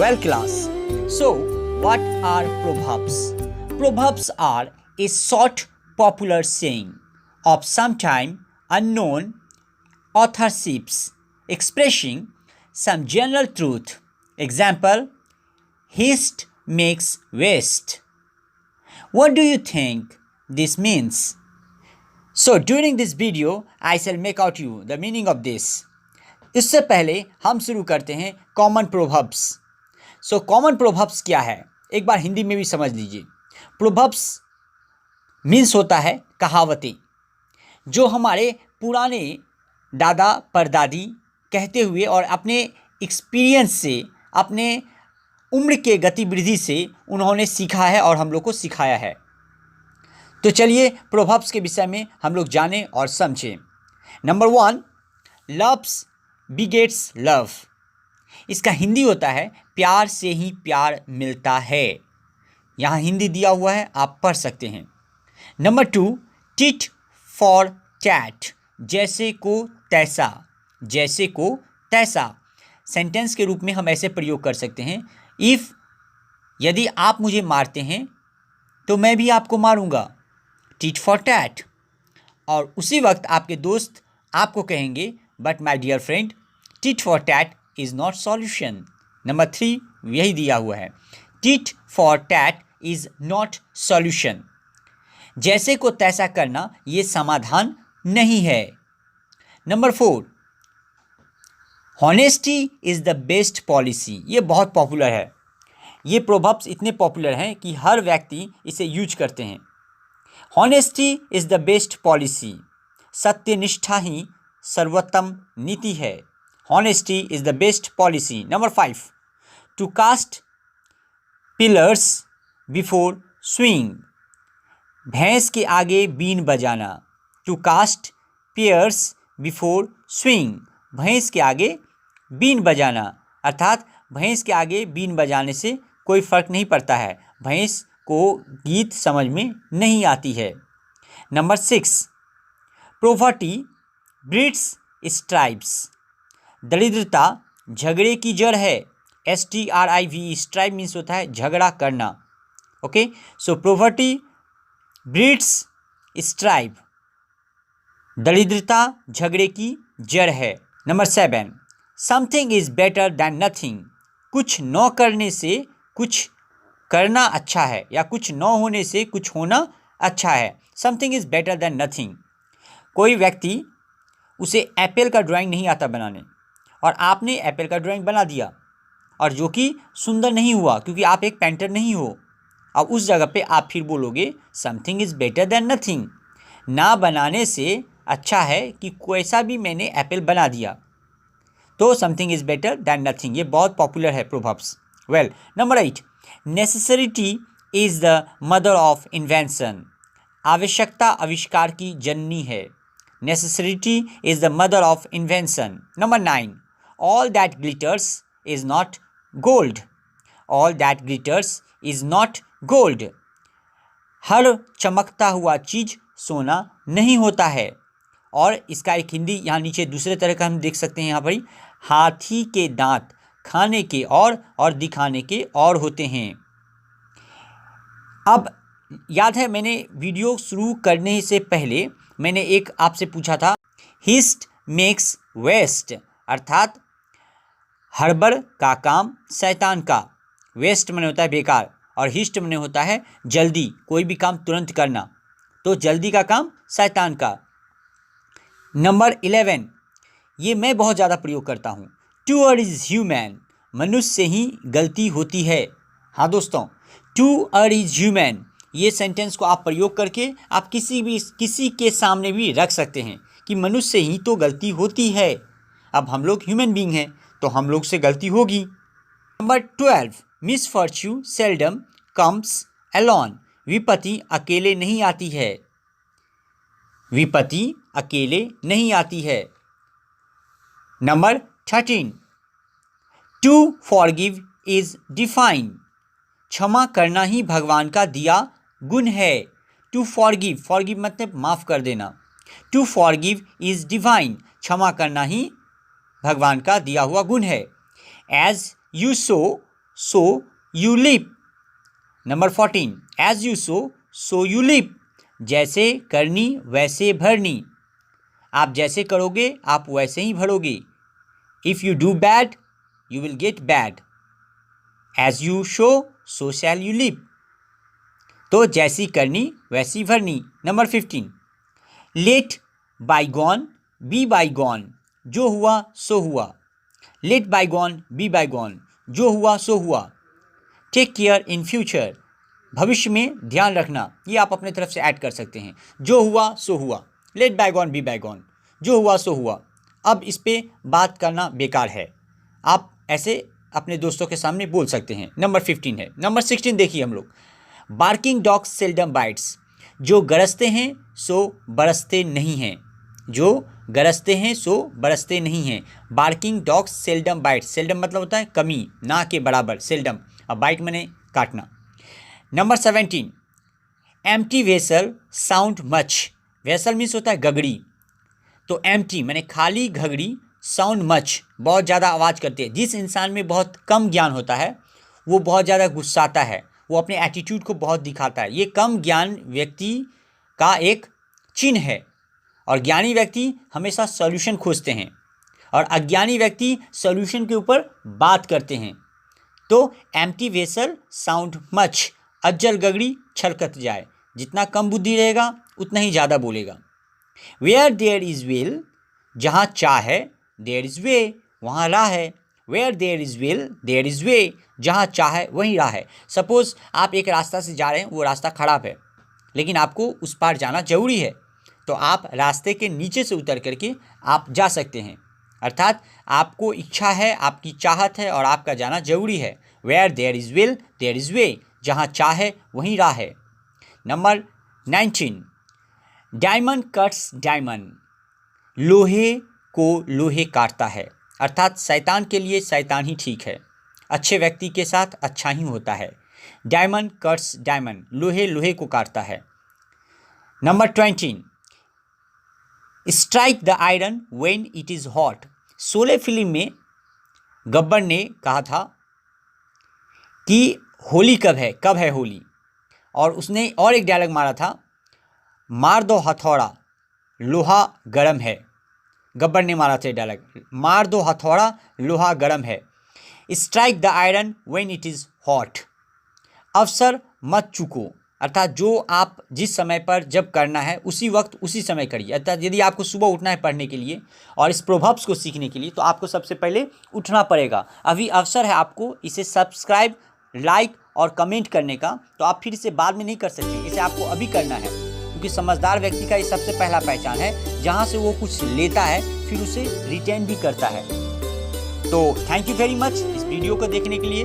Well, class, so what are proverbs? Proverbs are a short, popular saying of sometime unknown authorships expressing some general truth. Example: haste makes waste. What do you think this means? So during this video, I shall make out you the meaning of this. इससे पहले हम शुरू करते हैं common proverbs. So common proverbs क्या है, एक बार हिंदी में भी समझ लीजिए. प्रोवर्ब्स मीन्स होता है कहावतें, जो हमारे पुराने दादा परदादी कहते हुए और अपने एक्सपीरियंस से, अपने उम्र के गतिविधि से उन्होंने सीखा है और हम लोग को सिखाया है. तो चलिए प्रोवर्ब्स के विषय में हम लोग जानें और समझें. Number 1, loves begets love. इसका हिंदी होता है प्यार से ही प्यार मिलता है. यहाँ हिंदी दिया हुआ है, आप पढ़ सकते हैं. Number 2, tit for TET. जैसे को तैसा. जैसे को तैसा सेंटेंस के रूप में हम ऐसे प्रयोग कर सकते हैं. इफ़, यदि आप मुझे मारते हैं तो मैं भी आपको मारूंगा. Tit for tat. और उसी वक्त आपके दोस्त आपको कहेंगे, but my dear friend, tit for tat is not solution. Number 3 यही दिया हुआ है, tit for tat is not solution. जैसे को तैसा करना ये समाधान नहीं है. Number 4, honesty is the best policy. ये बहुत पॉपुलर है. ये प्रोवर्ब्स इतने पॉपुलर हैं कि हर व्यक्ति इसे यूज करते हैं. Honesty is the best policy. सत्यनिष्ठा ही सर्वोत्तम नीति है. Honesty is the best policy. Number 5, to cast pearls before swine. भैंस के आगे बीन बजाना. To cast pearls before swine. भैंस के आगे बीन बजाना, अर्थात भैंस के आगे बीन बजाने से कोई फ़र्क नहीं पड़ता है. भैंस को गीत समझ में नहीं आती है. Number 6, poverty breeds stripes. दरिद्रता झगड़े की जड़ है. STRIVE. स्ट्राइप मीन्स होता है झगड़ा करना. ओके, सो पॉवर्टी ब्रीड्स स्ट्राइप. दरिद्रता झगड़े की जड़ है. Number 7, something is better than nothing. कुछ न करने से कुछ करना अच्छा है, या कुछ न होने से कुछ होना अच्छा है. Something is better than nothing. कोई व्यक्ति, उसे एप्पल का ड्राइंग नहीं आता बनाने, और आपने एप्पल का ड्राइंग बना दिया, और जो कि सुंदर नहीं हुआ क्योंकि आप एक पेंटर नहीं हो. अब उस जगह पे आप फिर बोलोगे something is better than nothing. ना बनाने से अच्छा है कि कोई सा भी मैंने एप्पल बना दिया. तो something is better than nothing ये बहुत पॉपुलर है proverbs. Well, number 8, necessity is the mother of invention. आवश्यकता आविष्कार की जननी है. Necessity is the mother of invention. Number 9, all that glitters is not gold. All that glitters is not gold. हर चमकता हुआ चीज़ सोना नहीं होता है. और इसका एक हिंदी यहाँ नीचे दूसरे तरह का हम देख सकते हैं. यहाँ पर हाथी के दांत खाने के और दिखाने के और होते हैं. अब याद है, मैंने वीडियो शुरू करने से पहले मैंने एक आपसे पूछा था, हिस्ट मेक्स वेस्ट. अर्थात हड़बड़ का काम शैतान का. वेस्ट मने होता है बेकार, और हिस्ट मने होता है जल्दी, कोई भी काम तुरंत करना. तो जल्दी का काम शैतान का. नंबर 11, ये मैं बहुत ज़्यादा प्रयोग करता हूँ, टू अर्ड इज़ ह्यूमन. मनुष्य से ही गलती होती है. हाँ दोस्तों, टू अर्ड इज़ ह्यूमन. ये सेंटेंस को आप प्रयोग करके आप किसी के सामने भी रख सकते हैं कि मनुष्य से ही तो गलती होती है. अब हम लोग ह्यूमन बीइंग हैं तो हम लोग से गलती होगी. Number 12, misfortune seldom comes alone. विपत्ति अकेले नहीं आती है. विपत्ति अकेले नहीं आती है. Number 13, to forgive is divine. क्षमा करना ही भगवान का दिया गुण है. टू फॉरगिव, फॉरगिव मतलब माफ़ कर देना. To forgive is divine. क्षमा करना ही भगवान का दिया हुआ गुण है. As you sow so you leap. Number 14, as you sow, so you leap. जैसे करनी वैसे भरनी, आप जैसे करोगे आप वैसे ही भरोगे. If you do bad, you will get bad. As you sow, so shall you leap. तो जैसी करनी वैसी भरनी. Number 15, let bygone be bygone, जो हुआ सो हुआ. लेट बाईगॉन बी बाईगॉन, जो हुआ सो हुआ. टेक केयर इन फ्यूचर, भविष्य में ध्यान रखना. ये आप अपने तरफ से ऐड कर सकते हैं. जो हुआ सो हुआ. लेट बाईगॉन बी बाईगॉन, जो हुआ सो हुआ. अब इस पे बात करना बेकार है, आप ऐसे अपने दोस्तों के सामने बोल सकते हैं. नंबर 15 है. नंबर 16 देखिए हम लोग. बार्किंग डॉग्स सेल्डम बाइट्स, जो गरजते हैं सो बरसते नहीं हैं. जो गरजते हैं सो बरसते नहीं हैं. Barking dogs seldom bytes. Seldom मतलब होता है कमी, ना के बराबर. सेल्डम, अब बाइट मैंने काटना. Number 17, empty vessel sound much. Vessel means होता है गगड़ी, तो एम्प्टी मैंने खाली घगड़ी, साउंड मच बहुत ज़्यादा आवाज़ करती है. जिस इंसान में बहुत कम ज्ञान होता है वो बहुत ज़्यादा गुस्साता है, वो अपने एटीट्यूड को बहुत दिखाता है. ये कम ज्ञान व्यक्ति का एक चिन्ह है. और ज्ञानी व्यक्ति हमेशा सॉल्यूशन खोजते हैं और अज्ञानी व्यक्ति सॉल्यूशन के ऊपर बात करते हैं. तो एम्प्टी वेसल साउंड मच, अज्जल गगड़ी छलकत जाए. जितना कम बुद्धि रहेगा उतना ही ज़्यादा बोलेगा. वेयर देयर इज़ विल, जहाँ चाह है, देयर इज़ वे, वहाँ राह है. Where there is will there is way, जहाँ चाह है वहीं राह है. सपोज़ आप एक रास्ता से जा रहे हैं, वो रास्ता खराब है लेकिन आपको उस पार जाना ज़रूरी है, तो आप रास्ते के नीचे से उतर करके आप जा सकते हैं. अर्थात आपको इच्छा है, आपकी चाहत है और आपका जाना ज़रूरी है. Where there is will there is way, जहाँ चाह है वहीं राह है. नंबर 19, डायमंड कट्स डायमंड, लोहे को लोहे काटता है. अर्थात शैतान के लिए शैतान ही ठीक है, अच्छे व्यक्ति के साथ अच्छा ही होता है. डायमंड कट्स डायमंड, लोहे लोहे को काटता है. Number 20, strike the iron when it is hot. Sholay film में गब्बर ने कहा था कि होली कब है होली, और उसने और एक डायलॉग मारा था, मार दो हथौड़ा लोहा गरम है. गब्बर ने मारा था डायलॉग, मार दो हथौड़ा लोहा गरम है. Strike the iron when it is hot, अवसर मत चूको. अर्थात जो आप जिस समय पर जब करना है उसी वक्त उसी समय करिए. अर्थात यदि आपको सुबह उठना है पढ़ने के लिए और इस प्रोवर्ब्स को सीखने के लिए, तो आपको सबसे पहले उठना पड़ेगा. अभी अवसर है आपको इसे सब्सक्राइब, लाइक और कमेंट करने का, तो आप फिर इसे बाद में नहीं कर सकते. इसे आपको अभी करना है, क्योंकि समझदार व्यक्ति का ये सबसे पहला पहचान है, जहाँ से वो कुछ लेता है फिर उसे रिटर्न भी करता है. तो थैंक यू वेरी मच इस वीडियो को देखने के लिए.